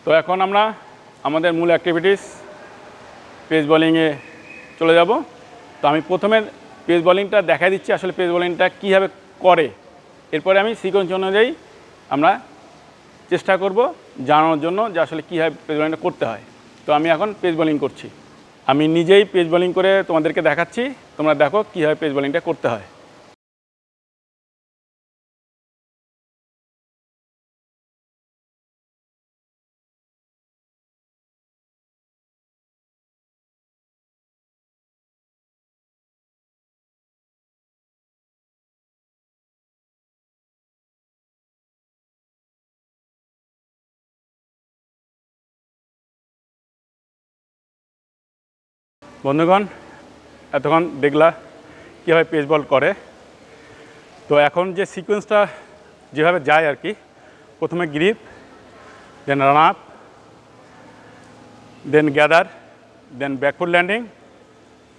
তো এখন আমরা আমাদের মূল অ্যাক্টিভিটিস পেস বোলিংয়ে চলে যাব। তো আমি প্রথমে পেস বোলিংটা দেখা দিচ্ছি আসলে পেস বোলিংটা কীভাবে করে, এরপরে আমি সিকোয়েন্স অনুযায়ী আমরা চেষ্টা করব জানানোর জন্য যে আসলে কীভাবে পেস বোলিংটা করতে হয়। তো আমি এখন পেস বোলিং করছি, আমি নিজেই পেস বোলিং করে তোমাদেরকে দেখাচ্ছি, তোমরা দেখো কীভাবে পেস বোলিংটা করতে হয়। বন্ধুগণ, এতক্ষণ দেখলা কীভাবে পেস বল করে। তো এখন যে সিকোয়েন্সটা যেভাবে যায় আর কি, প্রথমে গ্রিপ, দেন রান আপ, দেন গ্যাদার, দেন ব্যাকফুট ল্যান্ডিং,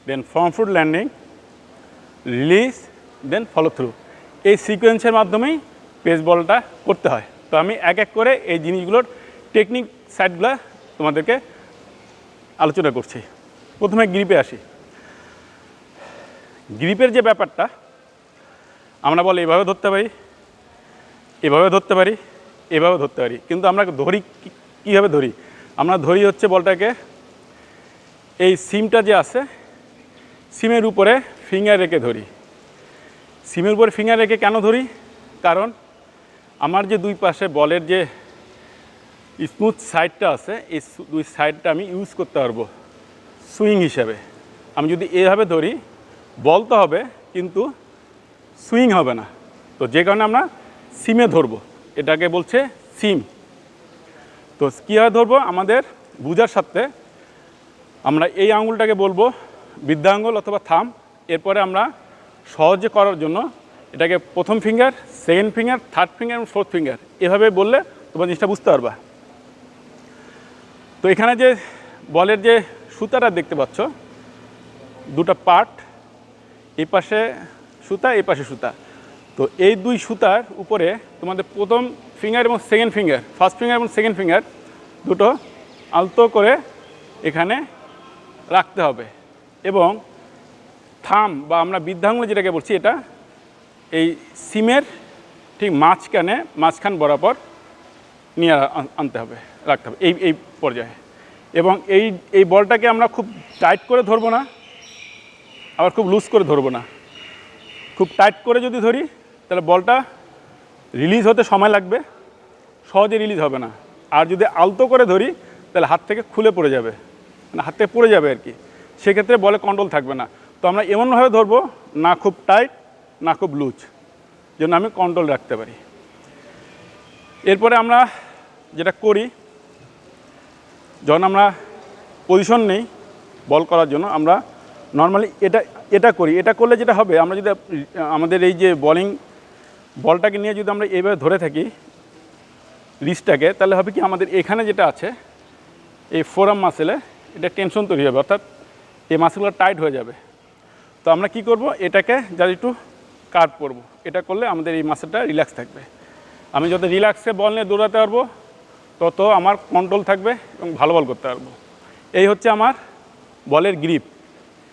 দেন ফ্রন্ট ফুট ল্যান্ডিং, রিলিজ, দেন ফলো থ্রু। এই সিকোয়েন্সের মাধ্যমেই পেস বলটা করতে হয়। তো আমি এক এক করে এই জিনিসগুলোর টেকনিক সাইডগুলো তোমাদেরকে আলোচনা করছি। প্রথমে গ্রিপে আসি। গ্রিপের যে ব্যাপারটা, আমরা বল এভাবে ধরতে পারি, এভাবে ধরতে পারি, এভাবে ধরতে পারি, কিন্তু আমরা ধরি কীভাবে ধরি? আমরা ধরি হচ্ছে বলটাকে এই সিমটা যে আছে সিমের উপরে ফিঙ্গার রেখে ধরি। সিমের উপরে ফিঙ্গার রেখে কেন ধরি? কারণ আমার যে দুই পাশে বলের যে স্মুথ সাইডটা আছে, এই দুই সাইডটা আমি ইউজ করতে পারবো সুইং হিসাবে। আমি যদি এভাবে ধরি, বল তো হবে কিন্তু সুইং হবে না। তো যে কারণে আমরা সিমে ধরবো, এটাকে বলছে সিম। তো কীভাবে ধরবো আমাদের বুঝার সাথে আমরা এই আঙুলটাকে বলবো বৃদ্ধা আঙুল অথবা থাম। এরপরে আমরা সহজে করার জন্য এটাকে প্রথম finger, second finger, third finger এবং ফোর্থ ফিঙ্গার এভাবে বললে তোমরা জিনিসটা বুঝতে পারবা। তো এখানে যে বলের যে সুতাটা দেখতে পাচ্ছ, দুটা পার্ট, এই পাশে সুতা, এই পাশে সুতা। তো এই দুই সুতার উপরে তোমাদের প্রথম ফিঙ্গার এবং সেকেন্ড ফিঙ্গার, ফার্স্ট ফিঙ্গার এবং সেকেন্ড ফিঙ্গার দুটো আলতো করে এখানে রাখতে হবে। এবং থাম বা আমরা বৃদ্ধাঙ্গুল যেটাকে বলছি, এটা এই সিমের ঠিক মাঝখান বরাবর নিয়ে আনতে হবে, রাখতে হবে এই পর্যায়ে। এবং এই বলটাকে আমরা খুব টাইট করে ধরবো না, আবার খুব লুজ করে ধরবো না। খুব টাইট করে যদি ধরি তাহলে বলটা রিলিজ হতে সময় লাগবে, সহজে রিলিজ হবে না। আর যদি আলতো করে ধরি তাহলে হাত থেকে খুলে পড়ে যাবে, মানে হাত থেকে পড়ে যাবে আর কি, সেক্ষেত্রে বলে কন্ট্রোল থাকবে না। তো আমরা এমনভাবে ধরবো, না খুব টাইট না খুব লুজ, যেন আমি কন্ট্রোল রাখতে পারি। এরপরে আমরা যেটা করি, যখন আমরা পজিশন নেই বল করার জন্য, আমরা নর্মালি এটা করি। এটা করলে যেটা হবে, আমরা যদি আমাদের এই যে বলটাকে নিয়ে যদি আমরা এইভাবে ধরে থাকি রিস্টটাকে, তাহলে হবে কি আমাদের এখানে যেটা আছে এই ফোরাম মাসেলে এটা টেনশন তৈরি হবে, অর্থাৎ এই মাসেলগুলো টাইট হয়ে যাবে। তো আমরা কি করব, এটাকে যা একটু কাট করব। এটা করলে আমাদের এই মাসেলটা রিল্যাক্স থাকবে। আমি যত রিল্যাক্সে বল নিয়ে দৌড়াতে পারবো তত আমার কন্ট্রোল থাকবে এবং ভালো বল করতে পারবো। এই হচ্ছে আমার বলের গ্রিপ।